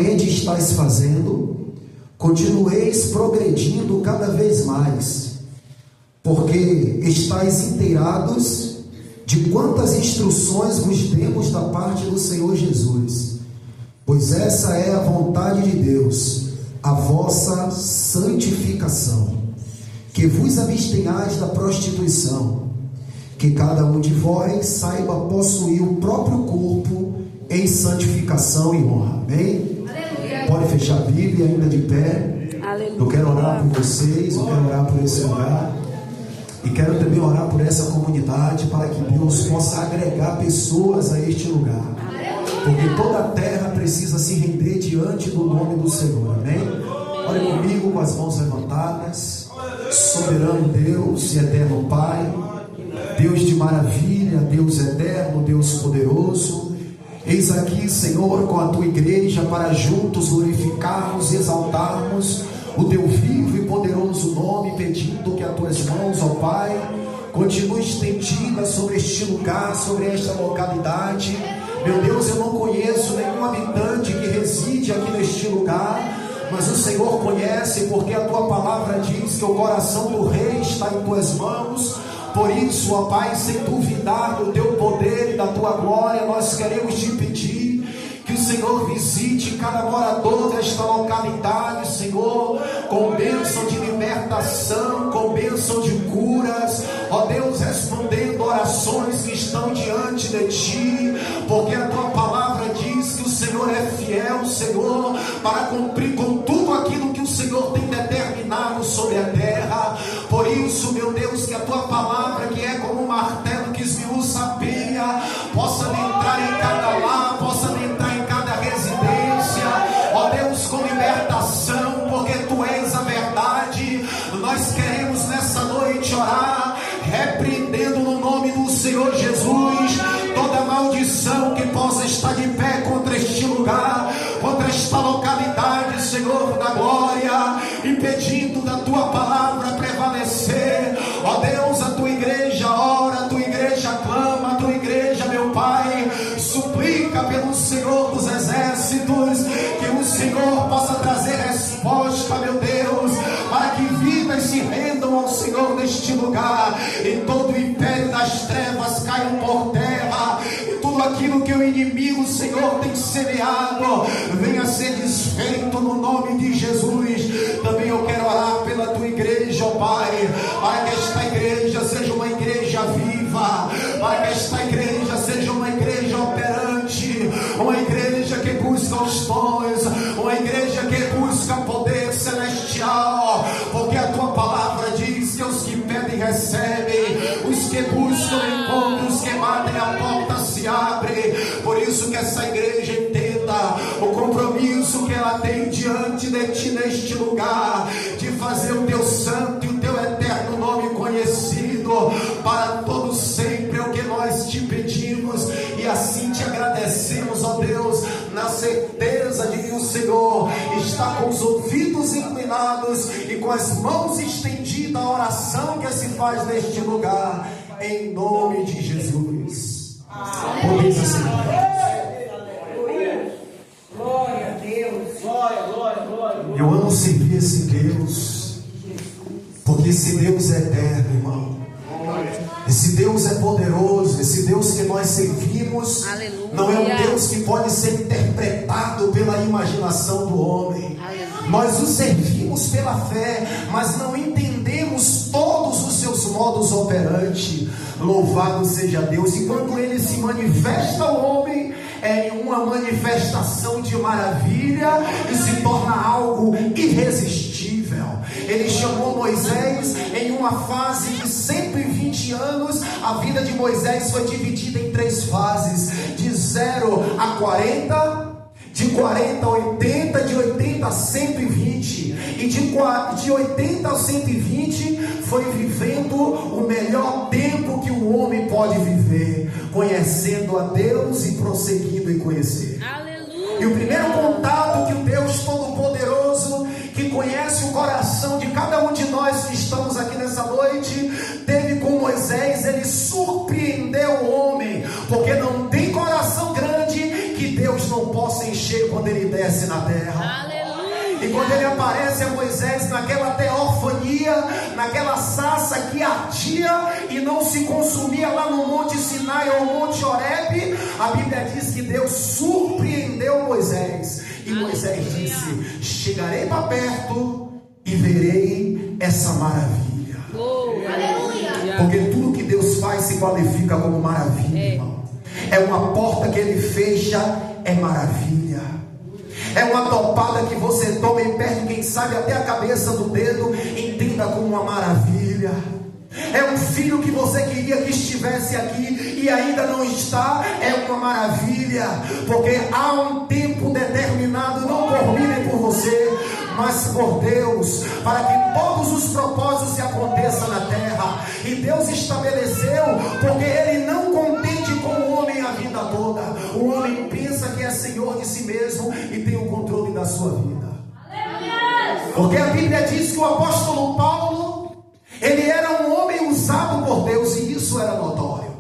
continuamente estáis fazendo, continueis progredindo cada vez mais, porque estáis inteirados de quantas instruções vos demos da parte do Senhor Jesus. Pois essa é a vontade de Deus, a vossa santificação, que vos abstenhais da prostituição, que cada um de vós saiba possuir o próprio corpo em santificação e honra. Amém? Aleluia. Pode fechar a Bíblia ainda de pé. Aleluia. Eu quero orar por vocês, eu quero orar por esse lugar, e quero também orar por essa comunidade, para que Deus possa agregar pessoas a este lugar, porque toda a terra precisa se render diante do nome do Senhor. Amém? Ore comigo com as mãos levantadas. Soberano Deus e eterno Pai, Deus de maravilha, Deus eterno, Deus poderoso, eis aqui, Senhor, com a tua igreja, para juntos glorificarmos e exaltarmos o teu vivo e poderoso nome, pedindo que as tuas mãos, ó Pai, continuem estendidas sobre este lugar, sobre esta localidade. Meu Deus, eu não conheço nenhum habitante que reside aqui neste lugar, mas o Senhor conhece, porque a tua palavra diz que o coração do rei está em tuas mãos. Por isso, ó Pai, sem duvidar do teu poder e da tua glória, nós queremos te pedir que o Senhor visite cada morador desta localidade, Senhor, com bênção de libertação, com bênção de curas, ó Deus, respondendo orações que estão diante de ti, porque a tua palavra diz que o Senhor é fiel, Senhor, para cumprir com tudo aquilo que o Senhor tem determinado sobre a terra. Por isso, meu Deus, que a tua palavra, que é como um martelo que esmiuça a pilha, possa entrar em cada lar, possa entrar em cada residência, ó Deus, com libertação, porque tu és a verdade. Nós queremos nessa noite orar, repreendendo no nome do Senhor Jesus toda maldição que possa estar de pé contra este lugar, contra esta localidade, Senhor da glória, impedindo da tua palavra prevalecer. Ó Deus, a tua igreja ora, a tua igreja clama, a tua igreja, meu Pai, suplica pelo Senhor dos exércitos, que o Senhor possa trazer resposta, meu Deus, para que vidas se rendam ao Senhor neste lugar, e todo o império das trevas caiam por terra, e tudo aquilo que o inimigo, Senhor, tem semeado, venha ser desfeito no nome de Jesus. Também eu quero orar pela tua igreja, ó Pai, para que esta igreja seja uma igreja viva, para que esta igreja seja uma igreja operante, uma igreja que busca os dons, uma igreja que busca poder celestial, porque a tua palavra diz que os que pedem recebem, os que buscam encontram, os que batem a porta se abre. Por isso que essa igreja entenda o compromisso que ela tem diante de ti neste lugar, de fazer o teu santo e o teu eterno nome conhecido para todos sempre. É o que nós te pedimos e assim te agradecemos, ó Deus, na certeza de que o Senhor está com os ouvidos inclinados e com as mãos estendidas à oração que se faz neste lugar, em nome de Jesus. Podeis aceitar. Glória a Deus. Glória. Eu amo servir esse Deus, porque esse Deus é eterno, irmão. Esse Deus é poderoso. Esse Deus que nós servimos, aleluia, não é um Deus que pode ser interpretado pela imaginação do homem. Aleluia. Nós o servimos pela fé, mas não entendemos todos os seus modos operantes. Louvado seja Deus. E quando ele se manifesta ao homem, é uma manifestação de maravilha e se torna algo irresistível. Ele chamou Moisés em uma fase de 120 anos. A vida de Moisés foi dividida em 3 fases: de 0 a 40, de 40 a 80, de 80 a 120, e de 80 a 120 foi vivendo o melhor tempo que o homem pode viver, conhecendo a Deus e prosseguindo em conhecer. Aleluia. E o primeiro contato que o Deus Todo-Poderoso, que conhece o coração de cada um de nós que estamos aqui nessa noite, teve com Moisés, ele surpreendeu o homem, porque não tem coração grande que Deus não possa encher quando ele desce aparece na terra. E quando ele aparece a Moisés naquela teofania, naquela sarça que ardia e não se consumia lá no Monte Sinai ou Monte Horebe, a Bíblia diz que Deus surpreendeu Moisés. E Moisés disse: chegarei para perto e verei essa maravilha. Porque tudo que Deus faz se qualifica como maravilha, irmão. É uma porta que ele fecha, é maravilha. É uma topada que você toma e perde, quem sabe até a cabeça do dedo, entenda como uma maravilha. É um filho que você queria que estivesse aqui e ainda não está, é uma maravilha. Porque há um tempo determinado, não por mim nem por você, mas por Deus, para que todos os propósitos se aconteçam na terra. E Deus estabeleceu, porque Ele não contente com o homem a vida toda. O homem pensa que é senhor de si mesmo e tem o controle da sua vida. Porque a Bíblia diz que o apóstolo Paulo, ele era um homem usado por Deus, e isso era notório.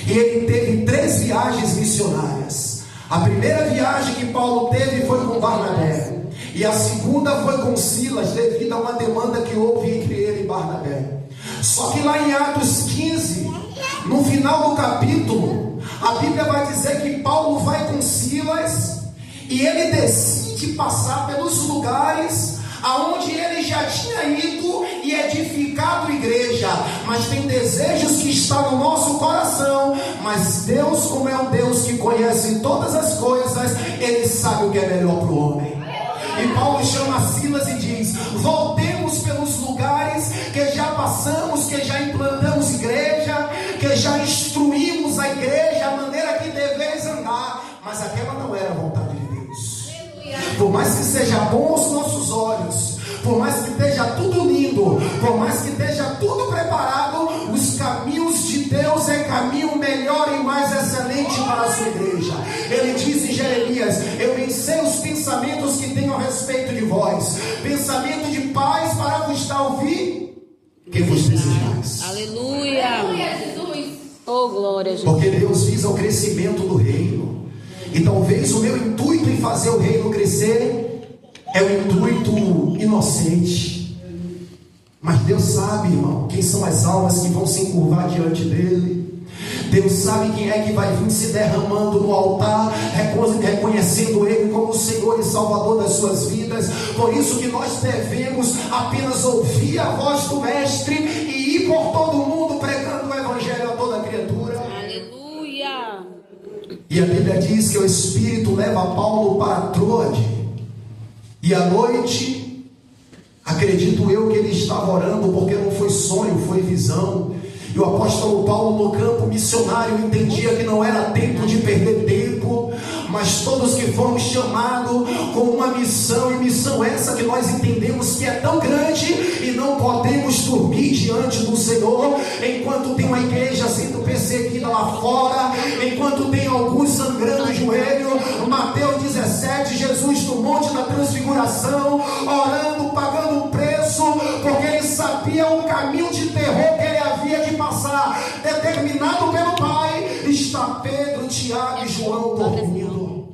E ele teve 3 viagens missionárias. A primeira viagem que Paulo teve foi com Barnabé, e a segunda foi com Silas, devido a uma demanda que houve entre ele e Barnabé. Só que lá em Atos 15, no final do capítulo, a Bíblia vai dizer que Paulo vai com Silas e ele decide passar pelos lugares aonde ele já tinha ido e edificado igreja. Mas tem desejos que estão no nosso coração, mas Deus, como é um Deus que conhece todas as coisas, Ele sabe o que é melhor para o homem. E Paulo chama Silas e diz: voltemos pelos lugares que já passamos, que já implantamos igreja, que já instruímos a igreja, a maneira que deveis andar. Mas aquela não era a vontade de Deus. Por mais que seja bom aos nossos olhos, por mais que esteja tudo lindo, por mais que esteja tudo preparado, os caminhos de Deus é caminho melhor e mais excelente para a sua igreja. Ele diz em Jeremias: eu bem sei os pensamentos que tenho a respeito de vós, pensamento de paz para vos dar ouvir que vos desejais. Aleluia, Jesus. Oh, glória a Jesus. Porque Deus visa o crescimento do reino. E talvez o meu intuito em fazer o reino crescer é um intuito inocente. Mas Deus sabe, irmão, quem são as almas que vão se encurvar diante dele. Deus sabe quem é que vai vir se derramando no altar, reconhecendo Ele como o Senhor e Salvador das suas vidas. Por isso que nós devemos apenas ouvir a voz do Mestre e ir por todo o mundo pregando o Evangelho a toda criatura. Aleluia. E a Bíblia diz que o Espírito leva Paulo para Troade. E à noite, acredito eu que ele estava orando, porque não foi sonho, foi visão. E o apóstolo Paulo, no campo missionário, entendia que não era tempo de perder tempo, mas todos que fomos chamados com uma missão, e missão essa que nós entendemos que é tão grande, e não podemos dormir diante do Senhor, enquanto tem uma igreja sendo perseguida lá fora, enquanto tem alguns sangrando o joelho. Mateus 17, Jesus no Monte da Transfiguração, orando, pagando o preço, porque ele sabia o caminho de terror que ele havia de passar, determinado pelo Pai. Está Pedro, Tiago e João dormindo.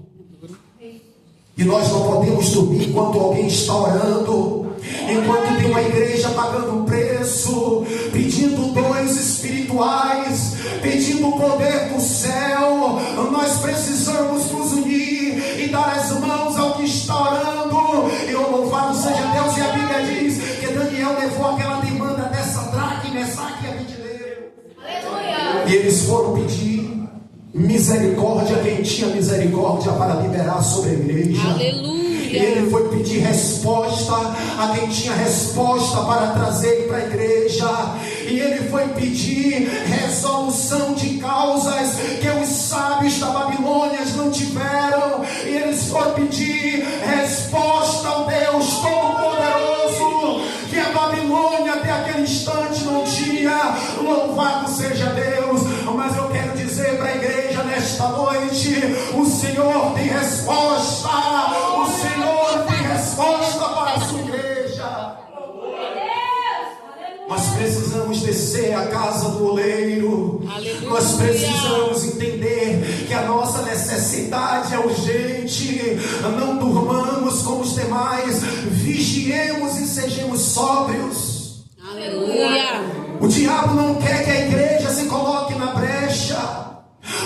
E nós não podemos dormir enquanto alguém está orando, enquanto tem uma igreja pagando preço, pedindo dons espirituais, pedindo o poder do céu. Nós precisamos nos unir e dar as mãos ao que está orando. E louvado seja Deus. E a Bíblia diz que Daniel levou aquela demanda dessa Sadraque, Mesaque e Abednego. Aleluia. E eles foram pedir misericórdia, quem tinha misericórdia para liberar sobre a igreja. Aleluia. E ele foi pedir resposta a quem tinha resposta para trazer para a igreja. E ele foi pedir resolução de causas que os sábios da Babilônia não tiveram. E eles foram pedir resposta ao Deus Todo-Poderoso, que a Babilônia até aquele instante não tinha. Louvado seja Deus. Mas eu quero dizer para a igreja nesta noite: o Senhor tem resposta. O Senhor tem resposta para a sua igreja. Nós precisamos descer à casa do oleiro. Aleluia. Nós precisamos entender que a nossa necessidade é urgente. Não durmamos. vigiemos e sejamos sóbrios. Aleluia. O diabo não quer que a igreja se coloque na brecha.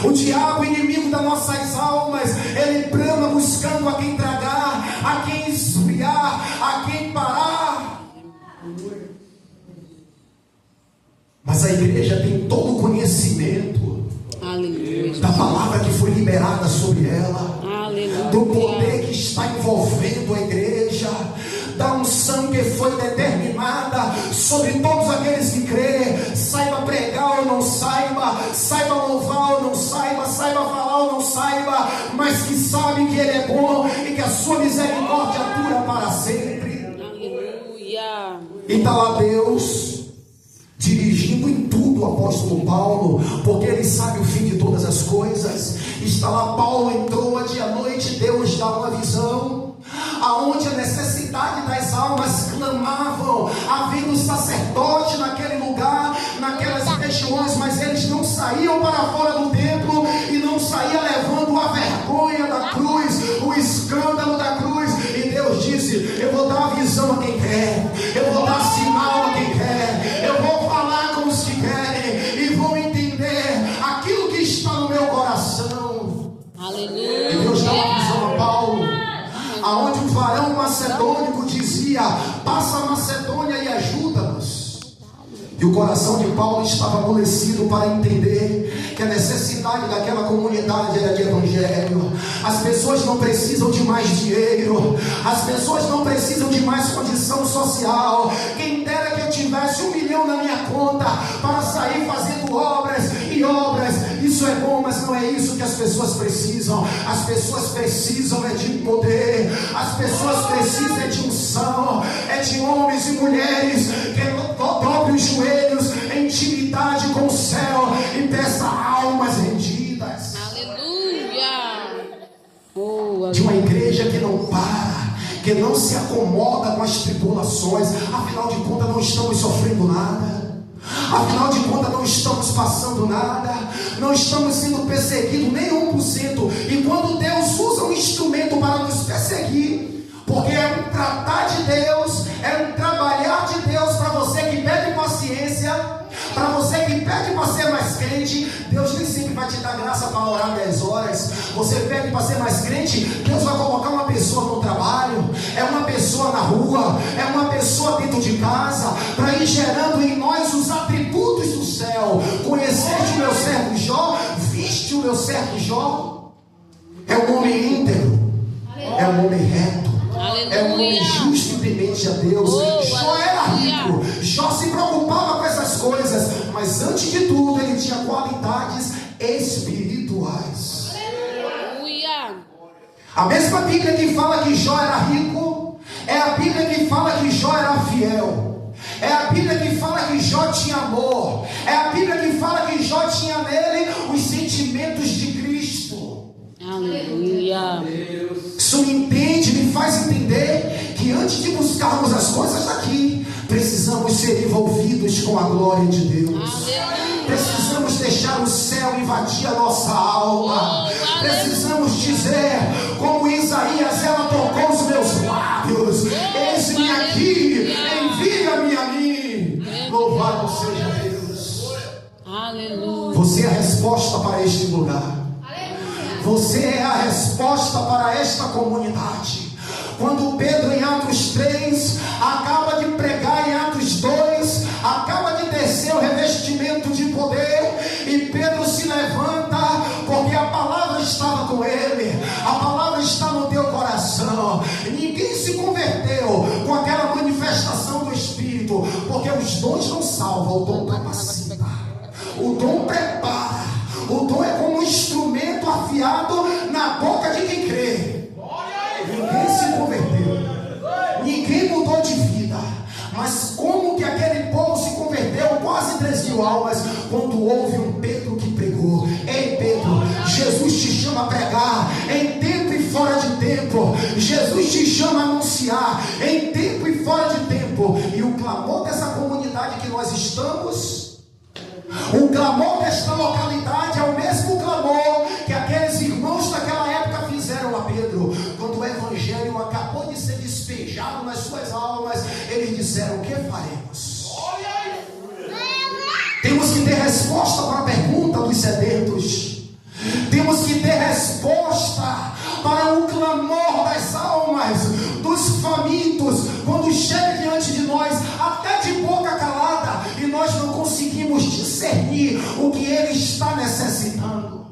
O diabo, inimigo das nossas almas, ele brama buscando a quem tragar, a quem esfriar, a quem parar. Mas a igreja tem todo o conhecimento, aleluia, da palavra que foi liberada sobre ela, aleluia, do poder que está envolvendo a igreja, da unção que foi determinada sobre todos aqueles que crê. Saiba pregar ou não saiba, saiba louvar ou não saiba, saiba falar ou não saiba, mas que sabe que Ele é bom e que a sua misericórdia dura para sempre. Aleluia. E está lá Deus dirigindo em tudo o apóstolo Paulo, porque ele sabe o fim de todas as coisas. Está lá, Paulo entrou uma dia à noite, Deus dá uma visão, aonde a necessidade das almas clamavam, havendo sacerdote naquele lugar, naquelas regiões, mas eles não saíam para fora do templo, e não saíam levando a vergonha da cruz, o escândalo da cruz. E Deus disse: eu vou dar a visão a quem quer, eu vou dar sinal a quem quer, eu vou falar com os que querem, e vão entender aquilo que está no meu coração. Aleluia. E Deus dá uma visão a Paulo, aonde um varão macedônico dizia: passa a Macedônia e ajuda-nos. E o coração de Paulo estava amolecido para entender que a necessidade daquela comunidade era de evangelho. As pessoas não precisam de mais dinheiro, as pessoas não precisam de mais condição social. Quem dera que eu tivesse 1 milhão na minha conta para sair fazendo obras e obras. Isso é bom, mas não é isso que as pessoas precisam. As pessoas precisam é de poder, as pessoas precisam é de unção, é de homens e mulheres que dobrem os joelhos em intimidade com o céu e peça almas rendidas. Aleluia. De uma igreja que não para, que não se acomoda com as tribulações. Afinal de contas, não estamos sofrendo nada. Afinal de contas, não estamos passando nada, não estamos sendo perseguidos nem 1%. E quando Deus usa um instrumento para nos perseguir, porque é um tratar de Deus, é um trabalhar de Deus para você que pede paciência, para você que pede para ser mais crente. Deus nem sempre vai te dar graça para orar 10 horas. Você pede para ser mais crente, Deus vai colocar uma pessoa no trabalho, é uma pessoa na rua, é uma pessoa dentro de casa, para ir gerando em nós os atributos do céu. Conheceste o meu servo Jó? Viste o meu servo Jó? É um homem íntegro, é um homem reto, é um homem justo e temente a Deus. Jó era rico, Jó se preocupava com essas coisas, mas antes de tudo ele tinha qualidades espirituais. A mesma Bíblia que fala que Jó era rico é a Bíblia que fala que Jó era fiel. É a Bíblia que fala que Jó tinha amor. É a Bíblia que fala que Jó tinha nele os sentimentos de Cristo. Aleluia. Isso me faz entender que antes de buscarmos as coisas daqui, precisamos ser envolvidos com a glória de Deus. Precisamos deixar o céu invadir a nossa alma. Precisamos dizer, como Isaías: ela tocou os meus lábios. Eis-me aqui, envia-me a mim. Louvado seja Deus. Aleluia. Você é a resposta para este lugar. Você é a resposta para esta comunidade. Quando Pedro, em Atos 3, acaba de pregar, em Atos 2, acaba de descer o revestimento de poder, e Pedro se levanta, porque a palavra estava com ele, a palavra está no teu coração. Ninguém se converteu com aquela manifestação do Espírito, porque os dons não salvam, o dom capacita, o dom prepara, o dom é como um instrumento afiado na boca de quem crê. Ninguém se converteu, ninguém mudou de vida, mas como que aquele povo se converteu? Quase 3.000 almas, quando houve um Pedro que pregou. Ei Pedro, Jesus te chama a pregar em tempo e fora de tempo. Jesus te chama a anunciar em tempo e fora de tempo. E o clamor dessa comunidade que nós estamos, o clamor desta localidade é o mesmo clamor que aqueles irmãos daquela época fizeram a Pedro, quando o evangelho acabou. acabou de ser despejado nas suas almas, eles disseram: o que faremos? Temos que ter resposta para a pergunta dos sedentos. Temos que ter resposta para o clamor das almas, dos famintos, quando chega diante de nós, até de boca calada, e nós não conseguimos discernir o que ele está necessitando.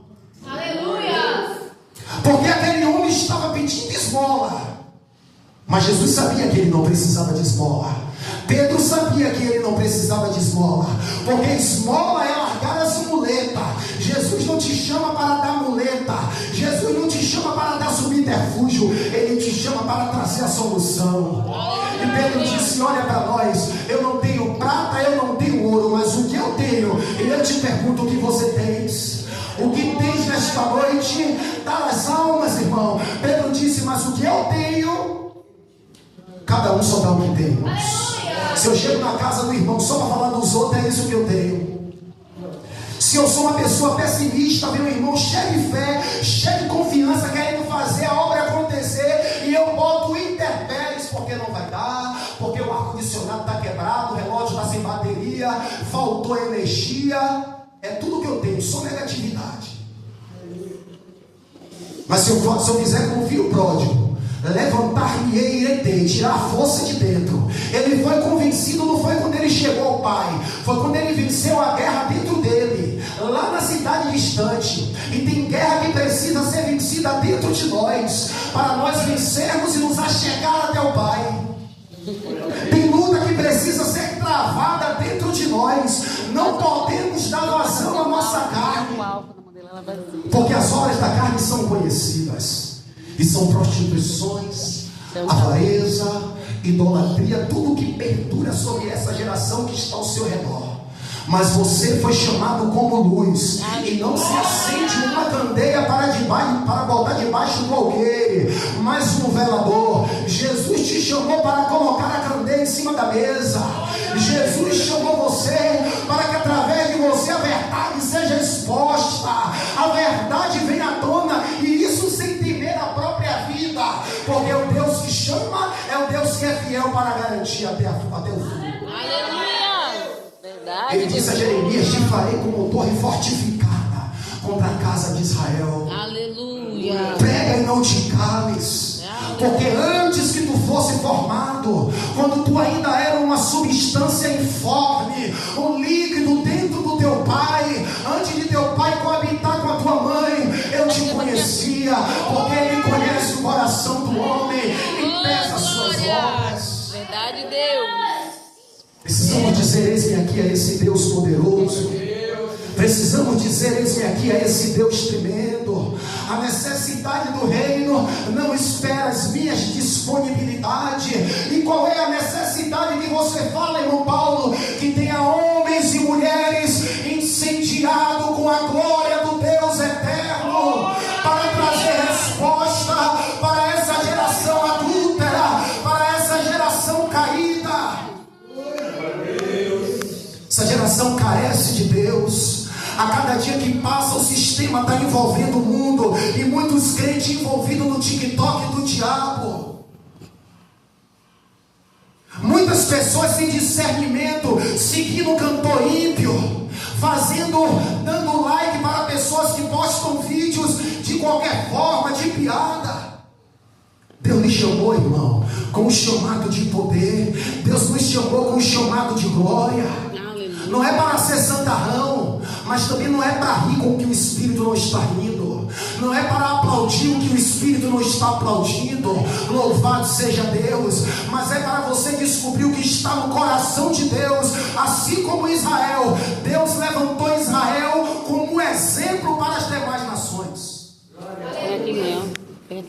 Aleluia! Porque aquele homem estava pedindo esmola, mas Jesus sabia que ele não precisava de esmola. Pedro sabia que ele não precisava de esmola, porque esmola é largar as muletas. Jesus não te chama para dar muleta, Jesus não te chama para dar subterfúgio, ele te chama para trazer a solução. E Pedro disse: olha para nós, eu não tenho prata, eu não tenho ouro, mas o que eu tenho, e eu te pergunto: o que você tens? O que tens nesta noite? Dá as almas, irmão. Pedro disse: mas o que eu tenho, cada um só dá o que tem, irmãos. Se eu chego na casa do irmão só para falar dos outros, é isso que eu tenho. Se eu sou uma pessoa pessimista, vem um irmão cheio de fé, cheio de confiança, querendo fazer a obra acontecer, e eu boto intempéries porque não vai dar, porque o ar-condicionado está quebrado, o relógio está sem bateria, faltou energia, é tudo que eu tenho, só negatividade. Mas se eu fizer como o filho pródigo, levantar-me-ei e irei tirar a força de dentro. Ele foi convencido, não foi quando ele chegou ao Pai, foi quando ele venceu a guerra dentro dele, lá na cidade distante. E tem guerra que precisa ser vencida dentro de nós, para nós vencermos e nos achegar até o Pai. Tem luta que precisa ser travada dentro de nós. Não podemos dar vazão à nossa carne, porque as obras da carne são conhecidas, e são prostituições, avareza, idolatria, tudo que perdura sobre essa geração que está ao seu redor. Mas você foi chamado como luz, e não se acende uma candeia para botar debaixo do alqueire, mas um velador. Jesus te chamou para colocar a candeia em cima da mesa. Jesus chamou você para que através de você a verdade seja exposta, a verdade venha à tona, e isso sem temer a própria vida, porque o Deus que chama é o Deus que é fiel para garantir até o fim. Aleluia! Verdade. Ele disse a Jeremias: te farei como torre fortificada contra a casa de Israel. Aleluia! Prega e não te cales, porque antes que tu fosse formado, quando tu ainda era uma substância informe, um líquido dentro do teu pai, antes de teu pai coabitar com a tua mãe, eu te conhecia, porque ele conhece o coração do homem e pesa as suas obras. Verdade, Deus. Precisamos dizer: eis-me aqui a esse Deus poderoso. Precisamos dizer: eis-me aqui a esse Deus tremendo. A necessidade do reino não espera as minhas disponibilidades. E qual é a necessidade que você fala, irmão Paulo? Que tenha homens e mulheres incendiados com a glória do Deus eterno, para trazer resposta para essa geração adúltera, para essa geração caída. Essa geração carece de Deus. A cada dia que passa, o sistema está envolvendo o mundo, e muitos crentes envolvidos no TikTok do diabo. Muitas pessoas sem discernimento, seguindo o cantor ímpio, dando like para pessoas que postam vídeos de qualquer forma, de piada. Deus nos chamou, irmão, com um chamado de poder. Deus nos chamou com um chamado de glória. Não é para ser santarrão, mas também não é para rir com o que o Espírito não está rindo. Não é para aplaudir o que o Espírito não está aplaudindo. Louvado seja Deus. Mas é para você descobrir o que está no coração de Deus. Assim como Israel, Deus levantou Israel como um exemplo para as demais nações,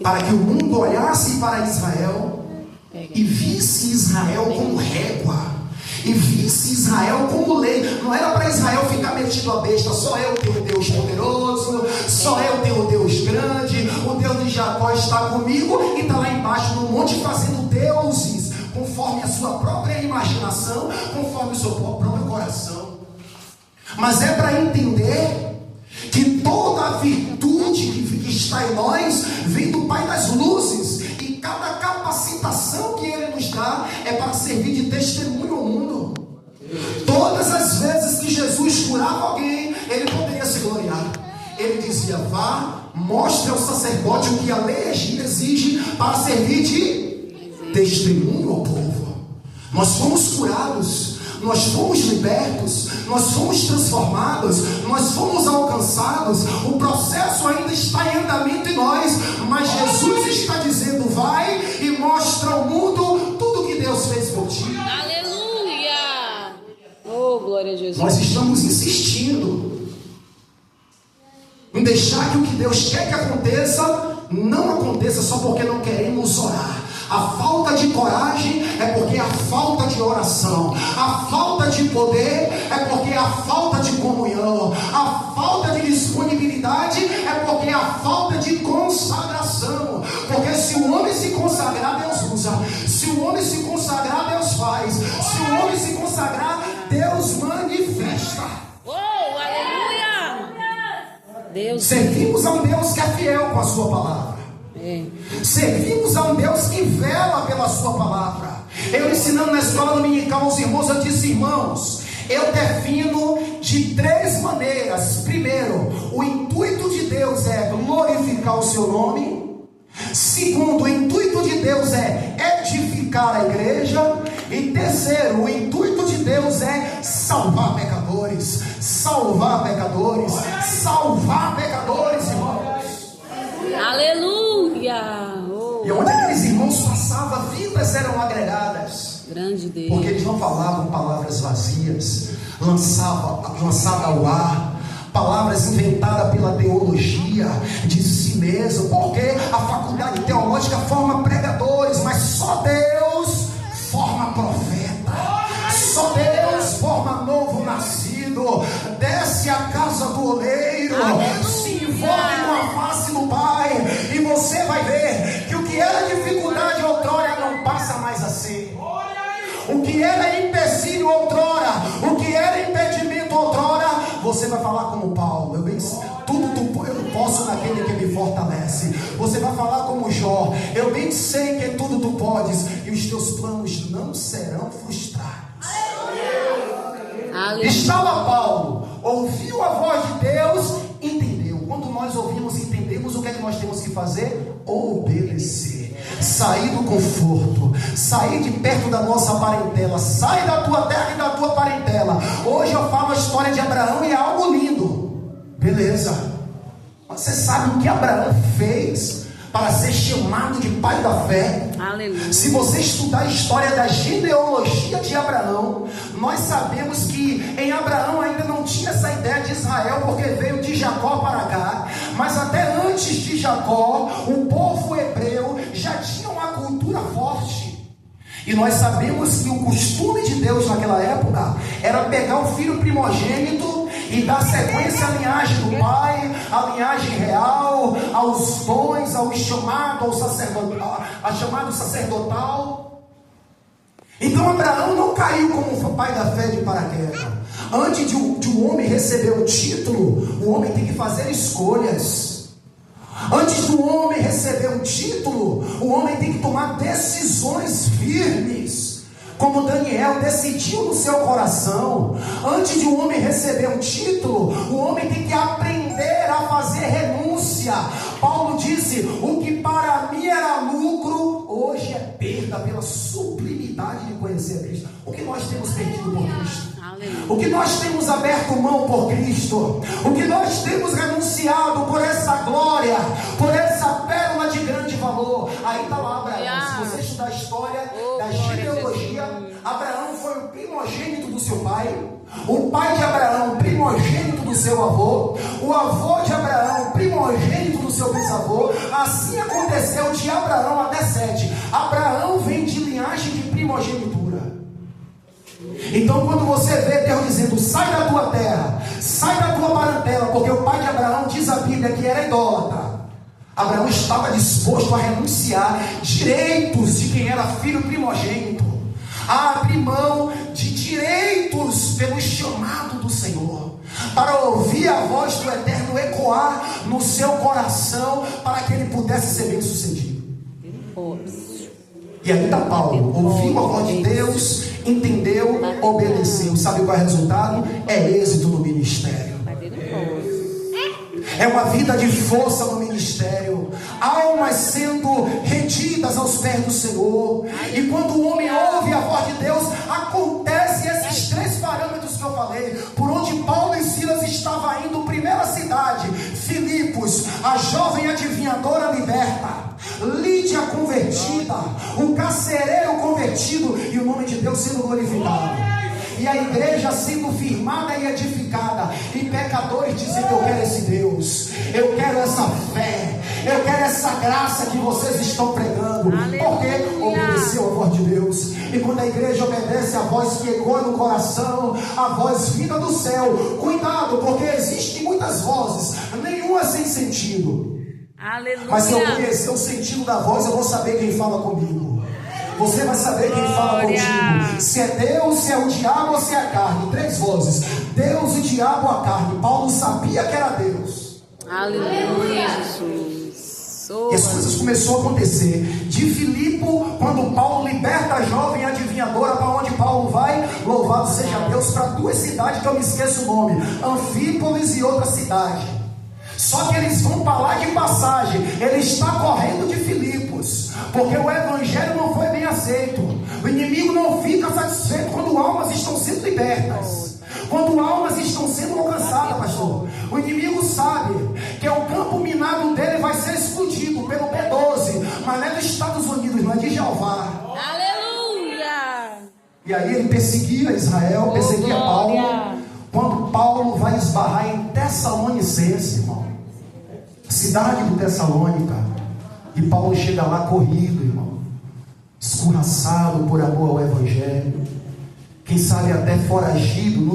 para que o mundo olhasse para Israel e visse Israel como régua, e visse Israel como lei. Não era para Israel ficar metido a besta: só eu tenho Deus poderoso, só eu tenho Deus grande, o Deus de Jacó está comigo, e está lá embaixo no monte fazendo deuses conforme a sua própria imaginação, conforme o seu próprio coração. Mas é para entender que toda a virtude que está em nós vem do Pai das luzes, e cada capacidade sacerdote o que a lei exige para servir de testemunho ao povo. Nós fomos curados, nós fomos libertos, nós fomos transformados, nós fomos alcançados. O processo ainda está em andamento em nós, mas Jesus está dizendo: vai e mostra ao mundo tudo que Deus fez por ti. Aleluia! Oh, glória a Jesus. Nós estamos insistindo em deixar que o que Deus quer que aconteça não aconteça só porque não queremos orar. A falta de coragem é porque é a falta de oração. A falta de poder é porque é a falta de comunhão. A falta de disponibilidade é porque é a falta de consagração. Porque se o homem se consagrar, Deus usa. Se o homem se consagrar, Deus faz. Se o homem se consagrar, Deus manifesta. Oh, aleluia! Deus. Servimos a um Deus que é fiel com a sua palavra. Servimos a um Deus que vela pela sua palavra. Eu ensinando na escola dominical aos irmãos, eu disse: irmãos, eu defino de 3 maneiras. Primeiro, o intuito de Deus é glorificar o seu nome. Segundo, o intuito de Deus é edificar a igreja. E terceiro, o intuito de Deus é salvar pecadores. Salvar pecadores. Salvar pecadores, irmãos. Aleluia! Oh. E onde aqueles irmãos passavam, vidas eram agregadas. Grande Deus. Porque eles não falavam palavras vazias, lançadas ao ar, palavras inventadas pela teologia de si mesmo. Porque a faculdade teológica forma pregadores, mas só Deus forma profeta. Só Deus forma novo nascido. Desce à casa do oleiro, se envolve com a face do Pai, e você vai ver que o que era dificuldade outrora não passa mais a ser. O que era empecilho outrora, o que era impedimento outrora, você vai falar como Paulo: eu posso naquele que me fortalece. Você vai falar como Jó: eu bem sei que tudo tu podes, e os teus planos não serão frustrados. Aleluia. Estava Paulo, ouviu a voz de Deus, entendeu. Quando nós ouvimos e entendemos, o que é que nós temos que fazer? Obedecer. Sair do conforto, sair de perto da nossa parentela. Sai da tua terra e da tua parentela. Hoje eu falo a história de Abraão e é algo lindo. Beleza. Você sabe o que Abraão fez para ser chamado de pai da fé? Aleluia. Se você estudar a história da genealogia de Abraão, nós sabemos que em Abraão ainda não tinha essa ideia de Israel, porque veio de Jacó para cá. Mas até antes de Jacó, o povo hebreu já tinha uma cultura forte. E nós sabemos que o costume de Deus naquela época era pegar o filho primogênito e dar sequência à linhagem do pai, à linhagem real, aos dons, ao chamado, ao chamado sacerdotal. Então Abraão não caiu como pai da fé de paraquedas. Antes de um homem receber um título, o homem tem que fazer escolhas. Antes do homem receber um título, o homem tem que tomar decisões firmes. Como Daniel decidiu no seu coração. Antes de um homem receber um título, o homem tem que aprender a fazer renúncia. Paulo disse: o que para mim era lucro, hoje é perda pela sublimidade de conhecer Cristo. O que nós temos perdido por Cristo? O que nós temos aberto mão por Cristo? O que nós temos renunciado por essa glória, por essa pérola de grande valor? Aí está lá Abraão. Se você estudar a história da genealogia, Abraão foi o primogênito do seu pai, o pai de Abraão, primogênito do seu avô, o avô de Abraão, primogênito do seu bisavô. Assim aconteceu de Abraão até Sete. Abraão vem de linhagem de primogenitura. Então quando você vê Deus dizendo: sai da tua terra, sai da tua parentela, porque o pai de Abraão, diz a Bíblia, que era idólatra. Abraão estava disposto a renunciar direitos de quem era filho primogênito, a abrir mão de direitos pelo chamado do Senhor, para ouvir a voz do Eterno ecoar no seu coração, para que ele pudesse ser bem sucedido. E aí está Paulo, ouviu a voz de Deus, entendeu, obedeceu. Sabe qual é o resultado? É êxito no ministério. é uma vida de força no ministério, almas sendo rendidas aos pés do Senhor. E quando o homem ouve a voz de Deus, acontece esses 3 parâmetros que eu falei. Por onde Paulo e Silas estavam indo, primeira cidade, Filipos, a jovem adivinhadora liberta, Lídia convertida, o carcereiro convertido e o nome de Deus sendo glorificado. E a igreja sendo firmada e edificada, e pecadores dizendo: eu quero esse Deus, eu quero essa fé, eu quero essa graça que vocês estão pregando. Porque obedeceu a voz de Deus. E quando a igreja obedece a voz que ecoa no coração, a voz vinda do céu, cuidado, porque existem muitas vozes, nenhuma sem sentido. Aleluia. Mas se eu conhecer o sentido da voz, eu vou saber quem fala comigo. Você vai saber quem fala contigo. Se é Deus, se é o diabo ou se é a carne. 3 vozes: Deus, o diabo, a carne. Paulo sabia que era Deus. Aleluia, Jesus. E as coisas começaram a acontecer. De Filipo, quando Paulo liberta a jovem adivinhadora, para onde Paulo vai? Louvado seja Deus, para 2 cidades que eu me esqueço o nome: Anfípolis e outra cidade. Só que eles vão para lá de passagem. Ele está correndo de Filipos, porque o evangelho não foi bem aceito. O inimigo não fica satisfeito quando almas estão sendo libertas, quando almas estão sendo alcançadas, pastor. O inimigo sabe que o campo minado dele vai ser explodido pelo P12, mas não é dos Estados Unidos, não é de Jeová. Aleluia. E aí ele perseguia Israel, perseguia Paulo. Quando Paulo vai esbarrar em Tessalonicense, irmão, cidade do Tessalônica, e Paulo chega lá corrido, irmão, escorraçado por amor ao evangelho, quem sabe até foragido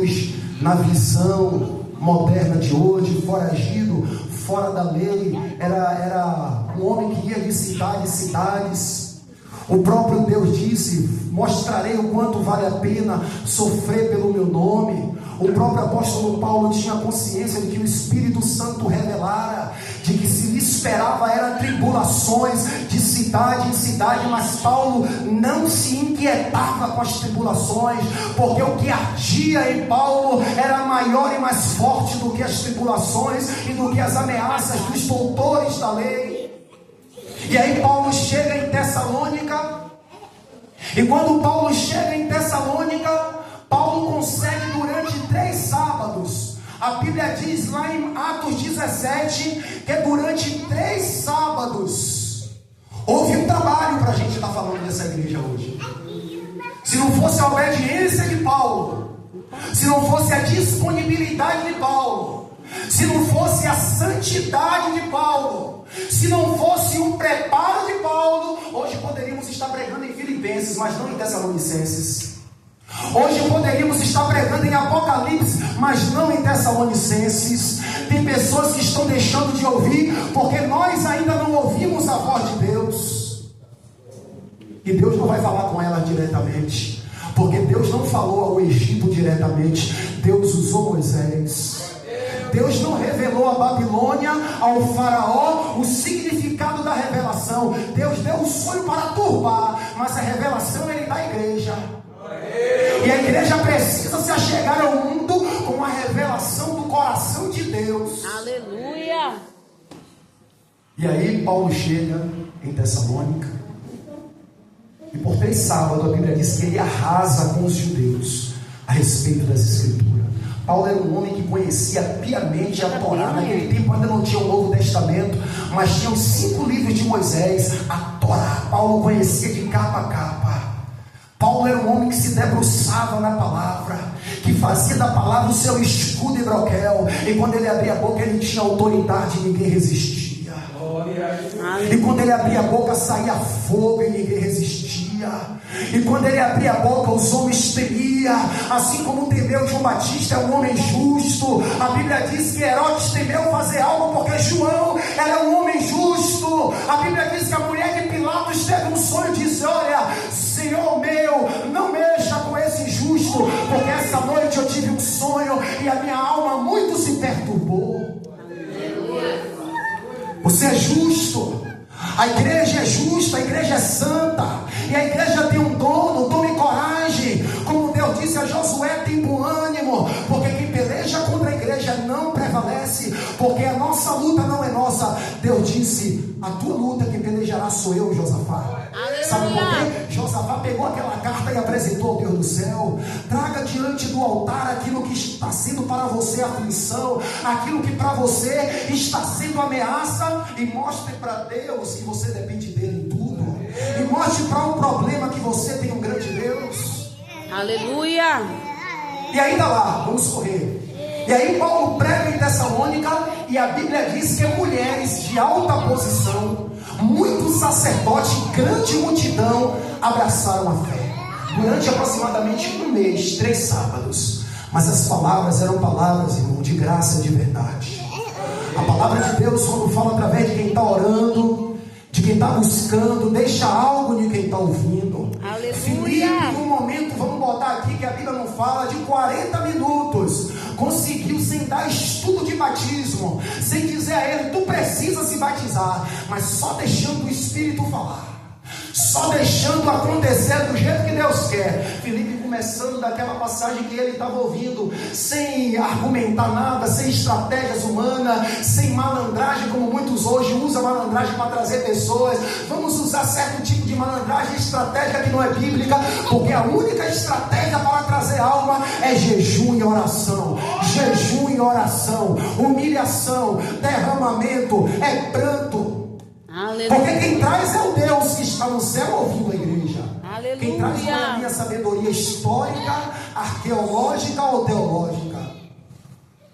na visão moderna de hoje, foragido fora da lei, era um homem que ia de cidade em cidades. O próprio Deus disse: mostrarei o quanto vale a pena sofrer pelo meu nome. O próprio apóstolo Paulo tinha consciência de que o Espírito Santo revelara de que se lhe esperava eram tribulações de cidade em cidade, mas Paulo não se inquietava com as tribulações, porque o que ardia em Paulo era maior e mais forte do que as tribulações e do que as ameaças dos doutores da lei. E aí Paulo chega em Tessalônica, e quando Paulo chega em Tessalônica, Paulo consegue durante 3 sábados. A Bíblia diz lá em Atos 17 que durante 3 sábados houve um trabalho para a gente estar falando dessa igreja hoje. Se não fosse a obediência de Paulo, se não fosse a disponibilidade de Paulo, se não fosse a santidade de Paulo, se não fosse o preparo de Paulo, hoje poderíamos estar pregando em Filipenses, mas não em Tessalonicenses. Hoje poderíamos estar pregando em Apocalipse, mas não em Tessalonicenses. Tem pessoas que estão deixando de ouvir, porque nós ainda não ouvimos a voz de Deus. E Deus não vai falar com elas diretamente, porque Deus não falou ao Egito diretamente. Deus usou Moisés. Deus não revelou a Babilônia, ao faraó, o significado da revelação. Deus deu um sonho para turbar, mas a revelação ele dá à igreja. E a igreja precisa se achegar ao mundo com a revelação do coração de Deus. Aleluia. E aí Paulo chega em Tessalônica, e por 3 sábados a Bíblia diz que ele arrasa com os judeus a respeito das escrituras. Paulo era um homem que conhecia piamente a Torá. Naquele tempo ainda não tinha o Novo Testamento, mas tinha os 5 livros de Moisés, a Torá. Paulo conhecia de capa a capa. Paulo era um homem que se debruçava na palavra, que fazia da palavra o seu escudo e broquel, e quando ele abria a boca ele tinha autoridade e ninguém resistia. E quando ele abria a boca saía fogo e ninguém resistia. E quando ele abria a boca os homens temiam, assim como temeu João Batista, é um homem justo. A Bíblia diz que Herodes temeu fazer algo porque João era um homem justo. A Bíblia diz que a mulher de Pilatos teve um sonho e disse: olha, Senhor meu, não mexa com esse justo, porque essa noite eu tive um sonho e a minha alma muito se perturbou. Você é justo, a igreja é justa, a igreja é santa, e a igreja tem um dono. Tome coragem, como Deus disse a Josué: tem bom ânimo, porque quem peleja contra a igreja não prevalece, porque a nossa entregará sou eu, Josafá. Sabe por quê? Josafá pegou aquela carta e apresentou ao Deus do céu. Traga diante do altar aquilo que está sendo para você aflição, aquilo que para você está sendo ameaça, e mostre para Deus que você depende dele em tudo, e mostre para um problema que você tem um grande Deus. Aleluia. E ainda lá, vamos correr. E aí Paulo prega em Tessalônica, e a Bíblia diz que mulheres de alta posição, muitos sacerdotes, grande multidão, abraçaram a fé. Durante aproximadamente um mês, 3 sábados. Mas as palavras eram palavras, irmão, de graça, de verdade. A palavra de Deus, quando fala através de quem está orando, de quem está buscando, deixa algo de quem está ouvindo. Aleluia. Filipe, em um momento, vamos botar aqui que a Bíblia não fala, de 40 minutos, conseguiu, sem dar estudo de batismo, sem dizer a ele, tu precisa se batizar, mas só deixando o Espírito falar, só deixando acontecer do jeito que Deus quer. Filipe começando daquela passagem que ele estava ouvindo, sem argumentar nada, sem estratégias humanas, sem malandragem, como muitos hoje usam malandragem para trazer pessoas. Vamos usar certo tipo de malandragem, estratégia que não é bíblica, porque a única estratégia para trazer alma é jejum e oração. Jejum e oração, humilhação, derramamento, é pranto. Aleluia. Porque quem traz é o Deus que está no céu ouvindo a igreja. Aleluia. Quem traz não é a minha sabedoria histórica, arqueológica ou teológica.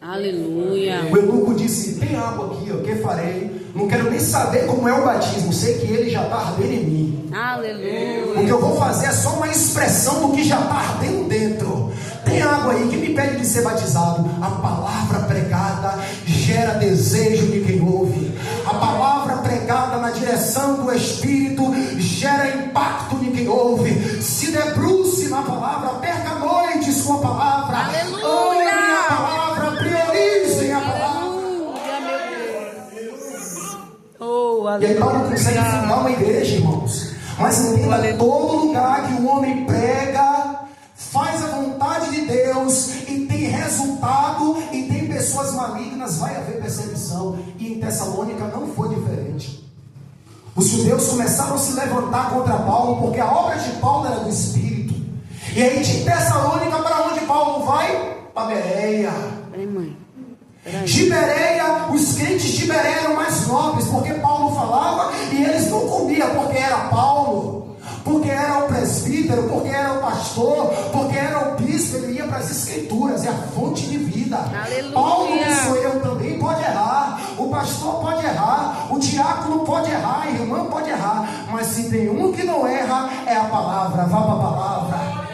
Aleluia. O eunuco disse, tem água aqui, o que farei? Não quero nem saber como é o batismo, sei que ele já está ardendo em mim. Aleluia. O que eu vou fazer é só uma expressão do que já está ardendo dentro. Tem água aí que me pede de ser batizado. A palavra pregada gera desejo de quem ouve. A palavra pregada na direção do Espírito gera impacto de quem ouve. Se debruce na palavra, perca noites com a palavra. Aleluia. Ore a palavra, priorizem a palavra. Oh, E aí Paulo consegue fundar uma igreja, irmãos. Mas entenda, todo lugar que o homem prega, faz a vontade de Deus e tem resultado e tem pessoas malignas, vai haver perseguição. E em Tessalônica não foi diferente. Os judeus começaram a se levantar contra Paulo, porque a obra de Paulo era do Espírito. E aí de Tessalônica, para onde Paulo vai? Para Bereia. Peraí, mãe. De Bereia, os crentes de Bereia eram mais nobres, porque Paulo falava e eles não comiam, porque era Paulo, porque era o presbítero, porque era o pastor, porque era o bispo. Ele ia para as escrituras, é a fonte de vida. Aleluia. Paulo, que sou eu também, pode errar, o pastor pode errar, o diácono pode errar, a irmã pode errar, mas se tem um que não erra, é a palavra. Vá para a palavra.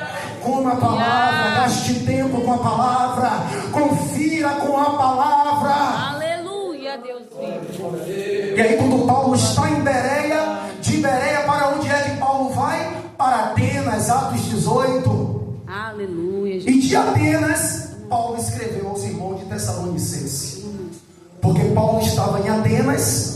Coma a palavra, gaste tempo com a palavra, confira com a palavra. Aleluia, Deus vivo. E aí quando Paulo está em Bereia, de Bereia para onde é que Paulo vai? Para Atenas, Atos 18. Aleluia. E de Atenas, Paulo escreveu aos irmãos de Tessalonicenses. Porque Paulo estava em Atenas.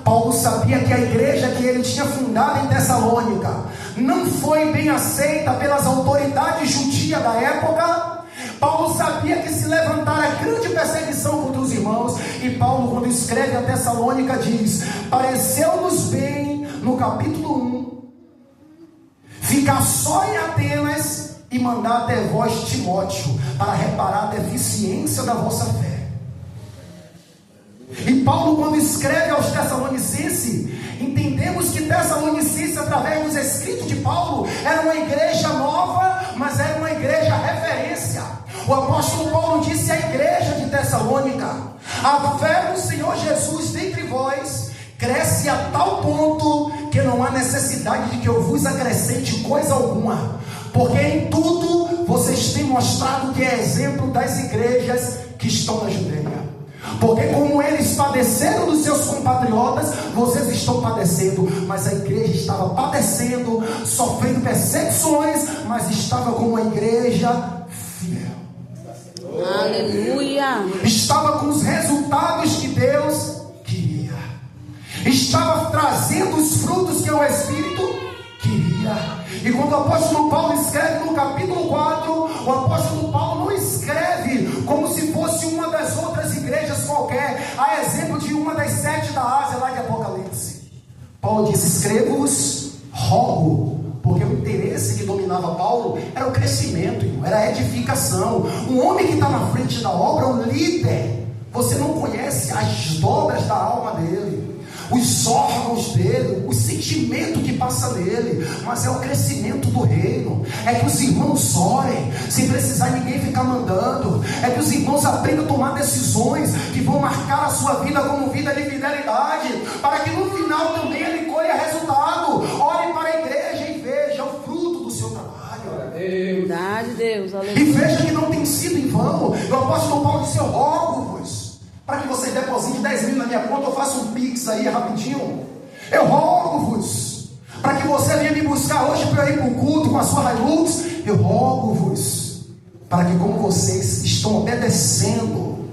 Paulo sabia que a igreja que ele tinha fundado em Tessalônica não foi bem aceita pelas autoridades judias da época. Paulo sabia que se levantara grande perseguição contra os irmãos. E Paulo, quando escreve a Tessalônica, diz: pareceu-nos bem, no capítulo 1, ficar só em Atenas e mandar até vós Timóteo, para reparar a deficiência da vossa fé. E Paulo, quando escreve aos Tessalonicenses, entendemos que Tessalonicenses, através dos escritos de Paulo, era uma igreja nova, mas era uma igreja referência. O apóstolo Paulo disse à igreja de Tessalônica: a fé no Senhor Jesus dentre vós cresce a tal ponto que não há necessidade de que eu vos acrescente coisa alguma, porque em tudo vocês têm mostrado que é exemplo das igrejas que estão na Judeia. Porque como eles padeceram dos seus compatriotas, vocês estão padecendo. Mas a igreja estava padecendo, sofrendo perseguições, mas estava como uma igreja fiel. Aleluia. Estava com os resultados que Deus queria. Estava trazendo os frutos que o Espírito queria. E quando o apóstolo Paulo escreve no capítulo 4, o apóstolo Paulo não escreve como se fosse uma das outras igrejas qualquer, a exemplo de uma das 7 da Ásia lá de Apocalipse. Paulo disse: escrevo-vos, rogo, porque o interesse que dominava Paulo era o crescimento, irmão, era a edificação. Um homem que está na frente da obra, um líder, você não conhece as dobras da alma dele, os órgãos dele, o sentimento que passa nele, mas é o crescimento do reino. É que os irmãos orem sem precisar ninguém ficar mandando. É que os irmãos aprendam a tomar decisões que vão marcar a sua vida como vida de fidelidade, para que no final também ele colha resultado. Olhe para a igreja e veja o fruto do seu trabalho. Verdade, Deus. Aleluia. E veja que não tem sido em vão. O apóstolo Paulo disse: eu rogo-vos para que vocês depositem 10 mil na minha conta. Eu faço um pix aí rapidinho. Eu rogo-vos para que você venha me buscar hoje para eu ir para o culto com a sua Hilux. Eu rogo-vos para que, como vocês estão obedecendo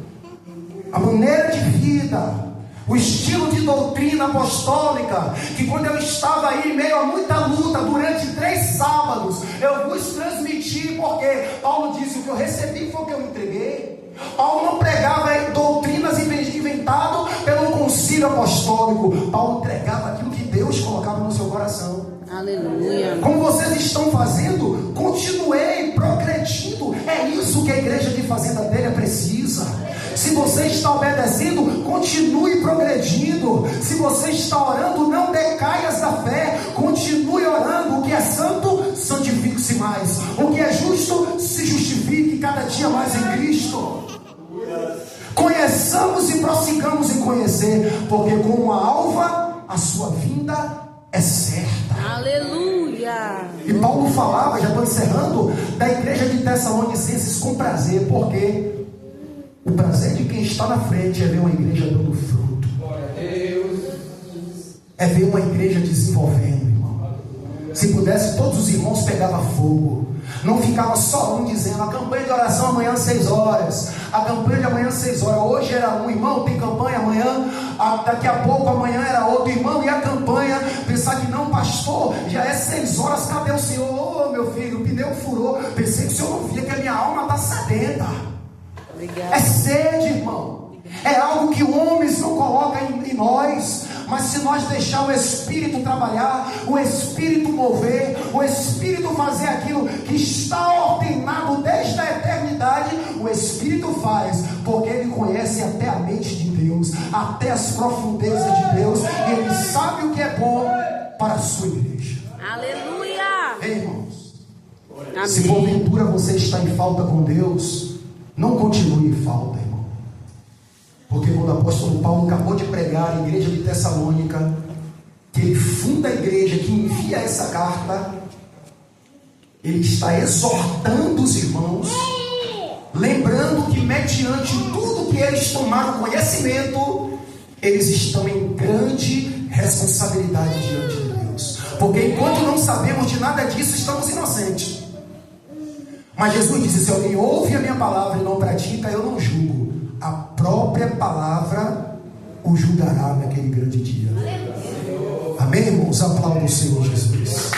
a maneira de vida, o estilo de doutrina apostólica, que quando eu estava aí em meio a muita luta durante 3 sábados, eu vos transmiti, porque Paulo disse: o que eu recebi foi o que eu entreguei. Paulo não pregava doutrinas inventadas pelo concílio apostólico. Paulo entregava aquilo que Deus colocava no seu coração. Aleluia. Como vocês estão fazendo, continuei progredindo. É isso que a igreja de Fazenda Telha precisa. Se você está obedecendo, continue progredindo. Se você está orando, não decaias da fé. Continue orando. O que é santo, santifique-se mais. O que é justo, se justifique cada dia mais em Cristo. Conheçamos e prossigamos em conhecer, porque como a alva, a sua vinda é certa. Aleluia. E Paulo falava, já estou encerrando, da igreja de Tessalonicenses com prazer, porque o prazer de quem está na frente é ver uma igreja dando fruto. É ver uma igreja desenvolvendo, irmão. Se pudesse, todos os irmãos pegavam fogo. Não ficava só um dizendo: a campanha de oração amanhã às 6 horas. A campanha de amanhã às 6 horas. Hoje era um irmão, tem campanha amanhã. Daqui a pouco amanhã era outro irmão. E a campanha, pensar que não, pastor, já é 6 horas, cadê o senhor? Ô, meu filho, o pneu furou. Pensei que o senhor não via, que a minha alma está sedenta. Obrigado. É sede, irmão. É algo que homens não colocam em nós. Mas se nós deixar o Espírito trabalhar, o Espírito mover, o Espírito fazer aquilo que está ordenado desde a eternidade, o Espírito faz, porque Ele conhece até a mente de Deus, até as profundezas de Deus, e Ele sabe o que é bom para a sua igreja. Aleluia. Ei, irmãos, Amém. se porventura você está em falta com Deus, não continue em falta, irmão. Porque quando o apóstolo Paulo acabou de pregar a igreja de Tessalônica, que ele funda a igreja, que envia essa carta, ele está exortando os irmãos, lembrando que mediante tudo que eles tomaram conhecimento, eles estão em grande responsabilidade diante de Deus. Porque enquanto não sabemos de nada disso, estamos inocentes. Mas Jesus disse: se alguém ouve a minha palavra e não pratica, eu não julgo. A própria palavra o julgará naquele grande dia. Amém, irmãos? Aplauda o Senhor Jesus.